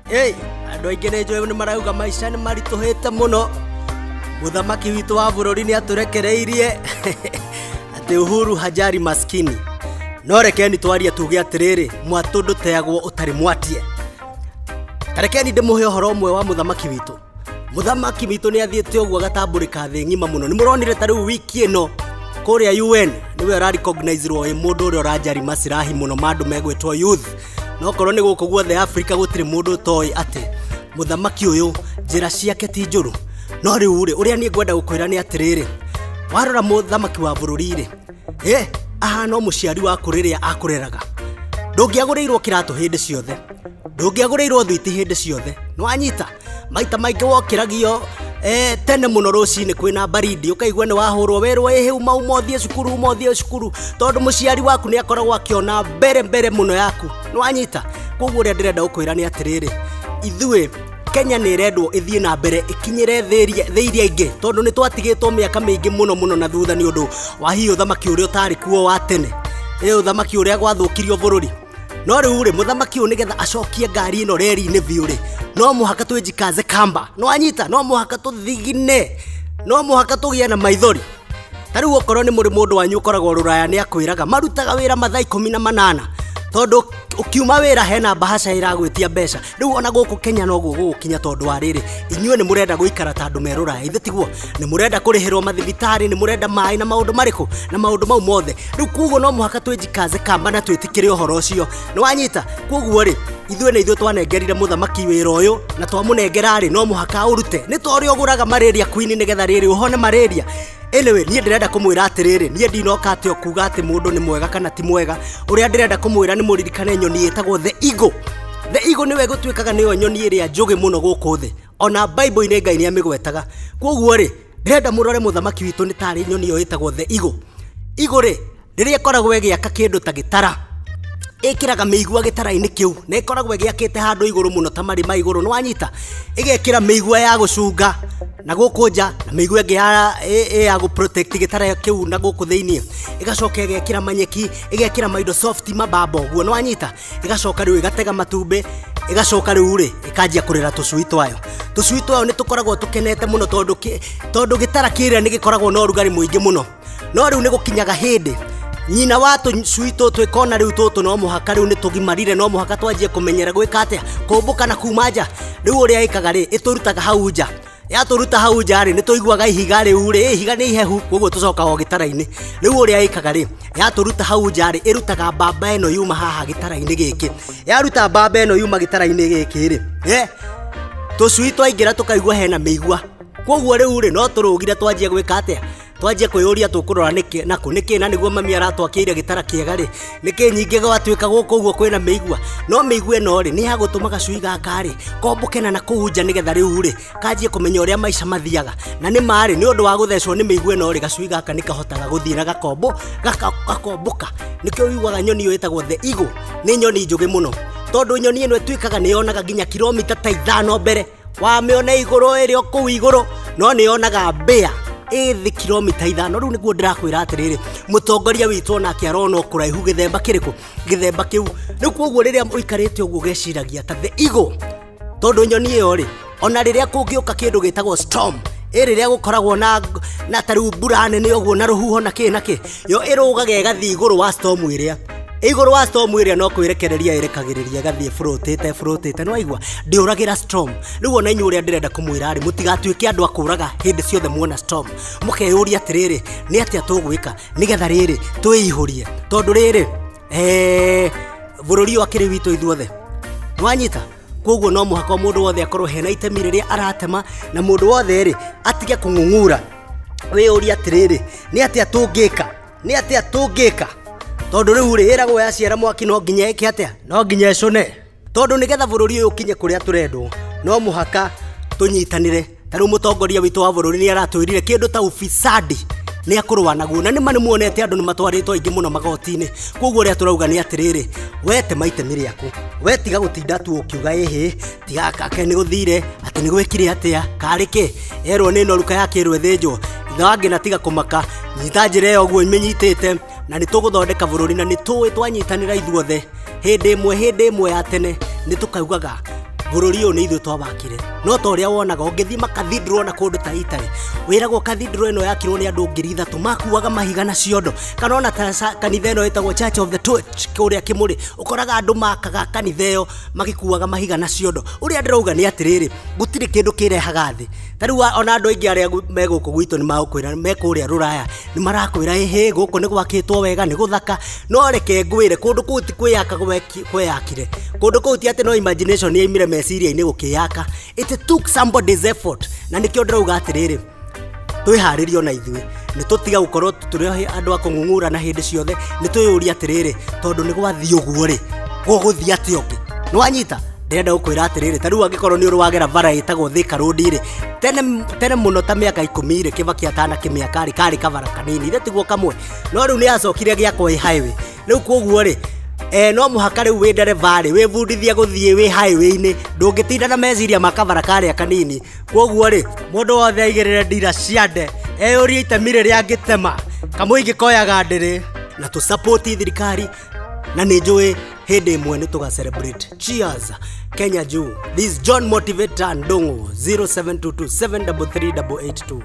Hey, andu aingi ni njui ni marauga maica ni marituhite muno. Muthamaki witu wa bururi ni aturekereirie ati Uhuru hajari maskini. No rekeni twaria tuge atiriri mwatu nduteagwo utari mwatie. Tarekeni ndimuhe horo umwe wa muthamaki witu. Muthamaki witu ni athiete ogwo agatamburika thi ngima muno. Ni muronire tariu wiki ino kuria UN niwe ara recognize-rwo mundu uri urajari masirahi muno mandu megwetwo youth. No korwo ni guku guothe Africa gutire mundu toy ati muthamaki uyu njira ciake ti njuru. No riu ri uria ni ngwenda gukwira ni atiriri warora muthamaki wa bururi ri aha no muciari wa kuriria akureraga ndungiagurirwo kiratu hindi ciothe ndungiagurirwo thwiti hindi ciothe no anyita maita maingi wokiragio tene muno rucini kwina baridi ukaigwa ni wahurwo werwo hiu maumothie cukuru tondu muciari waku ni akoragwo akiona mbere muno yaku no anyita koguo ria ndirenda gukwira ni atiriri ithue Kenya ni rendwo ithie na mbere ikinyire theiria ingi tondu ni twatigitwo miaka mingi muno na thutha ni undu wa hiyo thamaki uria utari kuo wa tene thamaki uria gwathukirio bururi no riu ri muthamaki u nigetha acokie ngari ino reri-ini biu ri no muhaka twenjikaze kamba no anyita no muhaka tuthigine no muhaka tugie na maithori tariu okorwo ni muri mundu wanyu ukoragwo ruraya ni akwiraga marutaga wira mathaa 18 tondu ukiuma wira hena bahasha iragwitia mbeca riu ona guku Kenya no gugukinya tondu wa riri inyue ni murenda guikara tandu merura ithe tiguo ni murenda kurihirwo mathibitari ni murenda mai na maundu mariku na maundu mau mothe riu kuguo no muhaka twenjikaze kamba na twitikire uhoro ucio ni wanyita kuguo ri ithue twanengerire muthamaki wira uyu na twamunengera ri no muhaka urute ni tori oguraga malaria queen nigetha riri uhone malaria elewe nie ndirenda kumwira atiriri nie ndinoka ati okuga ati mundu ni mwega kana ti mwega uria ndirenda kumwira ni muririkane nyoni yetagwo the eagle niwe gutwikaga niyo nyoni iria njugi muno guku thi ona bible ine Ngai ni amigwetaga koguo ri ndirenda murore muthamaki witu ni tari nyoni yo yetagwo the eagle ri riria koragwo egiaka kindu ta gitara ikiraga meigua gitara-ini kiu na ikoragwo egiakite handu iguru muno ta mari ma iguru no anyita igekira meigua ya gucunga na guku nja na meigua ngi ya gu protect gitara kiu na guku thiini igacoka igekira manyeki igekira maindo soft mabamba guo no anyita igacoka riu igatega matumbi igacoka riu ri ikanjia kurera tucui twayo ni tukoragwo tukenete muno tondu gitara kiria ni gikoragwo na urugari muingi muno no riu ni gukinyaga hindi nyina watu suito twikona riu tutu no muhaka riu ni tugimarire no muhaka twanjie kumenyera gwika atia kumbuka na kumaja riu uria ikaga ri iturutaga hau nja yaturuta hau nja ri ni tuiguaga ihiga riu ri ihiga ni ihehu koguo tucoka o gitara-ini riu uria ikaga ri yaturuta hau nja ri irutaga mbamba eno yuma haha gitara-ini giki yaruta mbamba eno yuma gitara-ini giki ri tucui twaingira tukaigua hena meigua koguo riu ri no turugire twanjie gwika atia twanjie kuyuria tukurora niki na niguo mami aratwakiire gitara kiega ri niki nyingi gwatwika guku uguo kwina meigua no meigua no ri ni ya gutumaga cui gaka ri kombukena na kuhunja nigetha riu ri kanjie kumenya uria maica mathiaga na ni mari ni undu wa guthecwo ni meigua no ri gacui gaka nikahotaga guthii na gakombuka nikio yugaga nyoni yo itagwo the eagle ni nyoni njugi muno tondu nyoni ino twikaga ni yonaga nginya kilomita ta 5 mbere wa miona iguru iri oku iguru no ni yonaga mbea ithi kilomita 5 riu niguo ndirakwira atiriri mutongoria witu nake arona kuraihu githemba kiriku githemba kiu riu koguo riria uikarite uguo geciragia ta the eagle tondu nyoni iyo ri ona riria kungiuka kindu gitagwo storm riria gukoragwo na tariu mbura nene uguo na ruhuho na ki yo irugaga igathi iguru wa storm iria iguru wa storm iria no kwirekereria irekagiriria gathie frotete no aigua ndiuragira storm riu ona inyu uria ndirenda kumwira ri mutigatuike andu akuraga hindi ciothe muona storm mukeyuria atiriri ni atia tugwika nigetha riri twiihurie tondu riri bururi wakiri witu ithuothe nwanyita koguo no muhaka mundu wothe akorwo hena itemi riria aratema na mundu wothe ri atige kungungura wiuria atiriri ni atia tungika tondu riu ri iragwo yaciara mwaki no nginya iki atia no nginya icune tondu nigetha bururi uyu ukinye kuria turendwo no muhaka tunyitanire tariu mutongoria witu wa bururi ni aratwirire kindu ta ufisadi ni akurwa naguo na ni mani muonete andu ni matwaritwo aingi muno magoti-ini koguo ria turauga ni atiriri wete maitemi riaku wetiga gutinda tu ukiuga tiga kake ni guthire ati ni gwikire atia kariki erwo ni noruka yake rwethenjwo itha wangi na tiga kumaka nyita njira yo guo imenyitite na ni tuguthondeka bururi na ni twanyitanira ithuothe hindi imwe ya tene ni tukaugaga bururi uyu ni ithu twabakire no to ria wonaga ungithi makathidro na kundu ta Italy wiragwo kathidro ino yakirwo ni andu ngiri ithatu makuaga mahiga na ciondo kana ona kanitha ino etagwo Church of the Torch kuria Kimuri ukoraga andu makaga kanitha iyo magikuaga mahiga na ciondo uria ndirauga ni atiriri gutiri kindu kirehaga thi tariu ona andu aingi aria meguko gwitu ni magukwira mekuria Ruraya ni marakwira ehe guku ni gwakitwo wega ni guthaka no reke ngwire kundu kuu ti kwiyaka kweyakire kundu kuu ti ati no imagination ni imire meciria ini gukiyaka it took somebody's effort na nikio ndirauga atiriri twiharirio na ithui ni tutiga gukorwo turi andu akungungura na hindi ciothe ni tuyuria atiriri tondu ni gwathi uguo ri guguthi ati ongi ni wanyita ndenda gukwira atiriri tariu angikorwo ni uri wagera bara itagwo Thika Road ri tene muno ta miaka 10 ri Kibaki atana kimiaka kari kavara kanini ire tiguo kamwe no riu ni acokire giakwo highway riu koguo ri no muhaka riu wi ndereva ri wi bundithia guthie wi highway-ini ndungitinda na meciria makavara kari kanini koguo ri mundu wothe aigirire ndira ciande eyurie itemi riria angitema kamuingi koyaga ndiri na tu support thirikari na ni njui hindi imwe ni tuga celebrate. Cheers Kenya juu. This John Motivator Ndongo 0722 733 882.